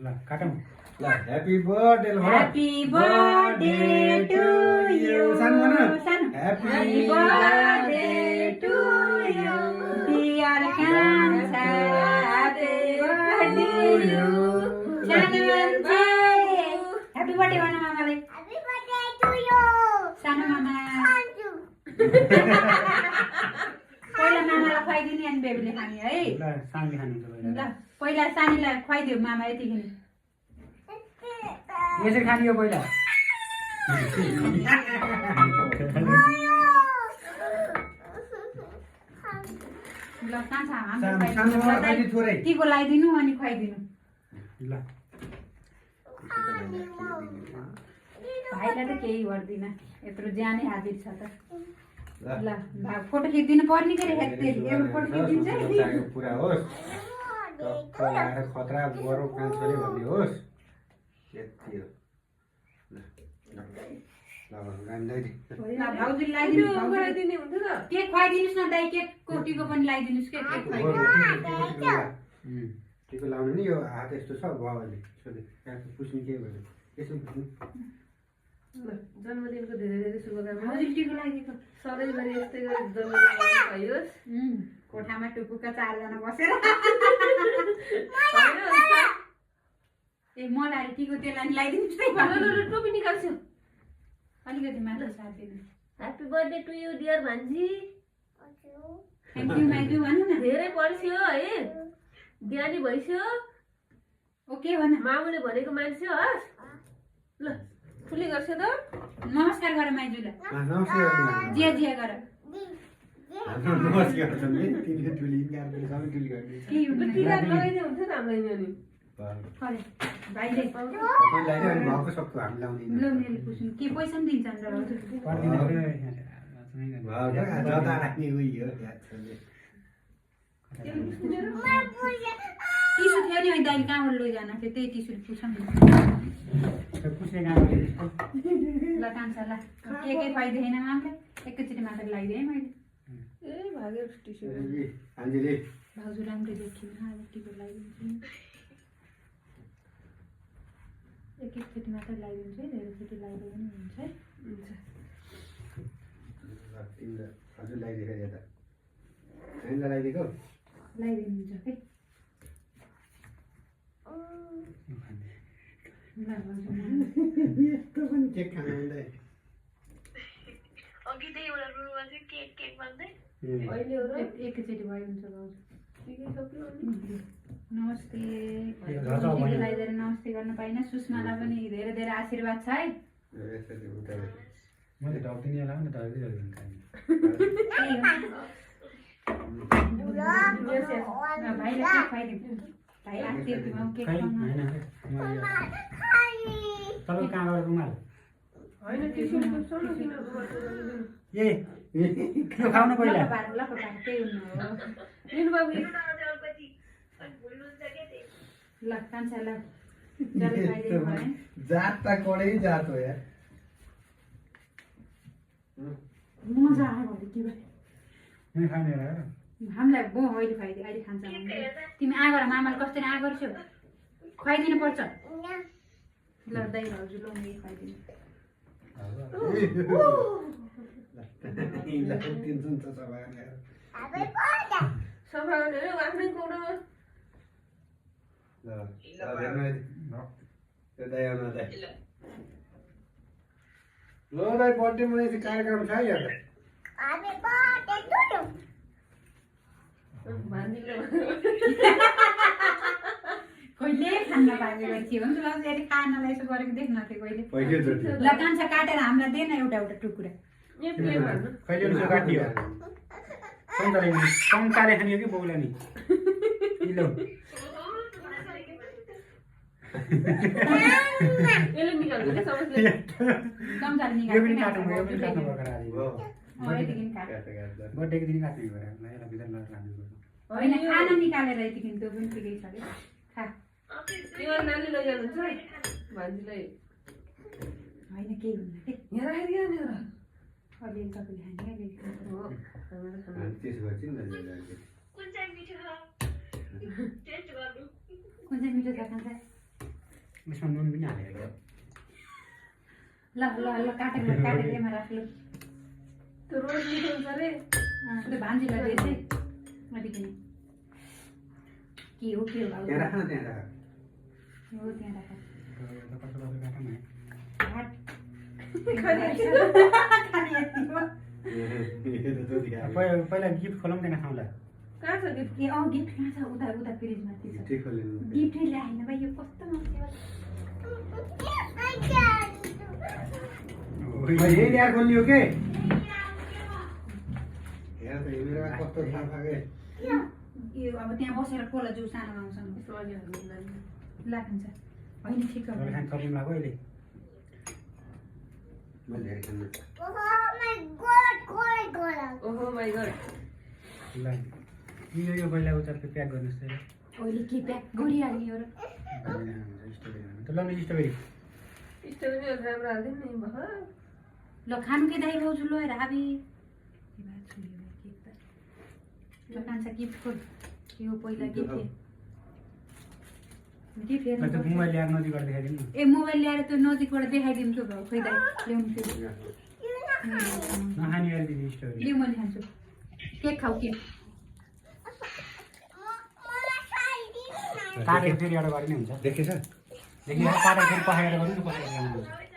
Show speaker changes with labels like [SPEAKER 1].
[SPEAKER 1] ल काटौँ
[SPEAKER 2] ल happy birthday
[SPEAKER 3] Happy birthday to you.
[SPEAKER 2] सानो भन
[SPEAKER 3] Happy
[SPEAKER 2] happy
[SPEAKER 3] birthday to you. Dear Kansa, happy birthday to you. सानो मान्छे Happy birthday भन मामालाई.
[SPEAKER 4] Happy birthday to you.
[SPEAKER 3] सानो मामा.
[SPEAKER 4] Thank you.
[SPEAKER 3] पहिला मामालाई खुवाइदिने अनि बेबीले खाने है.
[SPEAKER 1] ल सानले खानुहुन्छ
[SPEAKER 3] ल
[SPEAKER 1] पहिला
[SPEAKER 3] पहिला सानीलाई खुवाइदियो मामा यतिखेर.
[SPEAKER 1] यसरी खाने हो पहिला
[SPEAKER 3] ल कान्छा
[SPEAKER 2] सानो अलि थोरै
[SPEAKER 3] टीको लगाइदिनु अनि खुवाइदिनु.
[SPEAKER 1] ल
[SPEAKER 3] भाइलाई त केही गर्दिन यत्रो ज्यानै हाजिर छ त. ल फोटो खिचिदिनु पर्ने के रे हेत्ते एउटा फोटो खिचिदिन्छ है.
[SPEAKER 2] पुरा होस् टक्क लाएर खतरा गरौँ कान्छोले भन्ने होस् यति हो ल गान्दै
[SPEAKER 3] ल भाउजूले लगाइदिनु केक खुवाइदिनुहोस् न दाइ केकको टीको पनि लगाइदिनुहोस् केक
[SPEAKER 2] टिको लाउनु नि यो हात यस्तो छ भयो अहिले सोधे पुस्ने के भयो यसो पुस्नु
[SPEAKER 5] जन्मदिनको धेरै धेरै शुभकामना.
[SPEAKER 3] भाउजूले टीको लगाइदिएको.
[SPEAKER 5] सधैँभरि यस्तै गरी जन्मदिन होस्.
[SPEAKER 3] कोठामा टुपुका 4 जना बसेर ए मलाई टीको तेल अनि लगाइदिनुहोस् है.
[SPEAKER 5] टोपी निकाल्छु.
[SPEAKER 3] अलिकति मात्र साथ दिनु.
[SPEAKER 5] Happy birthday to you dear भान्जी.
[SPEAKER 3] थ्याङ्क यू माइजू भन्नु न.
[SPEAKER 5] धेरै पढ्छ्यो है, ज्ञानी भइस्यो,
[SPEAKER 3] ओके भन.
[SPEAKER 5] मामुले भनेको मान्छे हस्. ल ठुली गर्छ त.
[SPEAKER 3] नमस्कार गर माइजूलाई.
[SPEAKER 2] नमस्कार
[SPEAKER 3] जिया जिया गर.
[SPEAKER 2] नमस्कार तिमीले टुली गार्दै सबै टुली गर्दै
[SPEAKER 3] केही हुँदैन.
[SPEAKER 5] टिका लगाइदिए हुन्थ्यो त हाम्रो यिनीहरू.
[SPEAKER 3] खरे भाइले
[SPEAKER 2] तपाईँलाई अनि भएको सक्दो हामी लाउने
[SPEAKER 3] लोनेले पुस्नु के पैसा पनि दिन्छन् र हजुर.
[SPEAKER 1] पर्दैन
[SPEAKER 2] जता राख्ने उयो हो याद छ
[SPEAKER 3] टिसु थियो नि अनि दाइले कहाँबाट लैजान थियो त्यही टिसुले पुछौँ न.
[SPEAKER 1] पुस्ने काम
[SPEAKER 3] ल कान्छा ल के खुवाइदिएन मामलाई एकैचोटि मात्र लगाइदिएँ है मैले.
[SPEAKER 5] ए भाग्यो टिस्यु.
[SPEAKER 2] हान्जीले
[SPEAKER 3] भाउजू राम्रो देखिन अब टिको लगाइदिन्छु. एकैचोटि मात्र लगाइदिन्छु है धेरैचोटि लगाइदियो पनि हुन्छ है.
[SPEAKER 5] हुन्छ.
[SPEAKER 2] हजुर लगाइदिएको यता हामीलाई लगाइदिएको
[SPEAKER 3] लगाइदिनुहुन्छ है. ल भाउजू
[SPEAKER 2] यस्तो पनि केक खानु हुँदै
[SPEAKER 5] अहिले हो र
[SPEAKER 3] एकैचोटि भयो हुन्छ भाउजू.
[SPEAKER 5] टिकै सक्यो अनि.
[SPEAKER 3] नमस्ते
[SPEAKER 1] झर्छ अब
[SPEAKER 3] टिको लगाइदिएर नमस्ते गर्न पाइनँ. सुषमालाई पनि धेरै धेरै आशीर्वाद छ है.
[SPEAKER 2] यसरी उता
[SPEAKER 1] मैले ढल्दिने होला नि त ढल्दै ढल्दैन खाने
[SPEAKER 3] त्यही हो. ल भाइलाई के खुवाइदिउँ. भाइ आशीर्वादमा के
[SPEAKER 1] खै
[SPEAKER 3] खुवाउनु.
[SPEAKER 1] होइन तपाईँ कहाँबाट रुमाल
[SPEAKER 5] होइन टिस्युले त सानो किन गर्नु.
[SPEAKER 1] ए त्यो खाउनु पहिला
[SPEAKER 3] लपबार त्यही हुनु हो.
[SPEAKER 5] लिनु बाबुले.
[SPEAKER 3] ल कान्छा ल जसले खुवाइदिनु भयो है.
[SPEAKER 2] जात त कडै जात हो यार
[SPEAKER 3] मजा आयो भने के भयो.
[SPEAKER 1] मैले खाने होला र
[SPEAKER 3] हामीलाई बो अहिले खुवाइदियो अहिले खान्छ भने तिमी आगर मामाले कसरी आगर छौ खुवाइदिनु पर्छ. ल दाइ भाउजू ल मैले खुवाइदिनु.
[SPEAKER 2] टेन्सन छ सबै
[SPEAKER 5] सफा गर्ने हो आफ्नै कौडामा.
[SPEAKER 2] ल दाइ आउनु दाइ ल दाइ बर्थडे मनाइन्छ कार्यक्रम छ यार
[SPEAKER 4] Happy birthday to you.
[SPEAKER 5] भान्जीले
[SPEAKER 3] कहिले खान पाएको थियो हुन्छ. ल यसरी खानालाई यसो गरेको देख्न थियो कहिले.
[SPEAKER 2] पहिलोचोटि
[SPEAKER 3] ल कान्छा काटेर हामीलाई दे न एउटा एउटा टुक्रा.
[SPEAKER 5] यो प्ले भन्नु.
[SPEAKER 1] कहिले उसो काट्ने हो सन्ताले खाने हो कि बाउलाई नि किलो
[SPEAKER 5] यसले निकाल्नु क्या समस्या.
[SPEAKER 3] चम्चाले
[SPEAKER 1] यो पनि
[SPEAKER 3] निकाल्नु.
[SPEAKER 1] काट्नु यो पनि काट्नु पर्छ आज
[SPEAKER 3] यतिकिन काट.
[SPEAKER 1] बर्थडेको दिन काट्ने भयो हामीलाई यसलाई भित्र लगेर लानु पर्छ.
[SPEAKER 3] होइन खाना निकालेर यतिकिन त्यो पनि ठिकै छ क्या. खा
[SPEAKER 5] यो नानी लैजानुहुन्छ भान्जीलाई.
[SPEAKER 3] होइन केही हुन्न के.
[SPEAKER 5] यहाँ राखेर क्या नि र.
[SPEAKER 3] अलिअलि तपाईँले खाने अलिअलि खान्छ.
[SPEAKER 5] हो हाम्रो खाना.
[SPEAKER 2] त्यसो भए चाहिँ
[SPEAKER 3] कुन चाहिँ मिठो छ कान्छा.
[SPEAKER 1] यसमा नुन पनि हालेको
[SPEAKER 3] ल ल ल काटेर एमा राख ल
[SPEAKER 5] त्यो रोज मिठो हुन्छ रे
[SPEAKER 3] त्यो भान्जीलाई दिए चाहिँ अलिकति के हो
[SPEAKER 2] त्यहाँ राख न त्यहाँ राख
[SPEAKER 3] हो त्यहाँ राख
[SPEAKER 1] कस्तो काटौँ न
[SPEAKER 3] काट
[SPEAKER 5] खाने
[SPEAKER 3] खाने यति हो
[SPEAKER 1] पहिला गिफ्ट खोलौँ त्यहाँ खाउँला
[SPEAKER 5] कहाँ छ गिफ्ट
[SPEAKER 3] ए गिफ्ट कहाँ छ उता उता फ्रिजमा थियो
[SPEAKER 2] गिफ्टै खोलेन
[SPEAKER 3] गिफ्टै ल्याएन भाइ यो कस्तो मस्ती
[SPEAKER 2] यही ल्याएर खोल्ने हो के हेर त यो मेरो कस्तो थाहा पाके
[SPEAKER 3] यो अब त्यहाँ बसेर कोला जो सानो आउँछ
[SPEAKER 5] यसो अलि हाल्नु
[SPEAKER 3] लाग्छ होइन ठिक हो
[SPEAKER 1] खान सक्नु लाग्यो अहिले
[SPEAKER 2] मैले धेरै खानु
[SPEAKER 5] ओहो माई गड
[SPEAKER 1] ल यो पहिला उता प्याक गर्नुहोस् त
[SPEAKER 3] अहिले के प्याक गरिहाल्ने हो र
[SPEAKER 1] त ल न स्ट्रबेरी
[SPEAKER 5] यस्तो पनि राम्रो हाल्दैन नि भर्खर
[SPEAKER 3] ल खानु के दाइ भाउजू ल राबी ल कान्छ गिफ्ट खोल यो पहिला गिफ्ट गिफ्ट हेर्नु
[SPEAKER 1] त मोबाइल ल्याएर नजिकबाट देखाइदिनु न
[SPEAKER 3] ए मोबाइल ल्याएर त्यो नजिकबाट देखाइदिन्छु भाउ खै दाइ ल्याउनु थियो
[SPEAKER 1] नखाने गरी दिदी स्ट्रबेरी
[SPEAKER 3] लिउ मैले खान्छु केक खाऊ केक
[SPEAKER 1] काटेर फेरि एउटा गर्ने हुन्छ
[SPEAKER 2] देखेछ
[SPEAKER 1] देखि काटेर फेरि पखाएर गर्नु नि पखाएर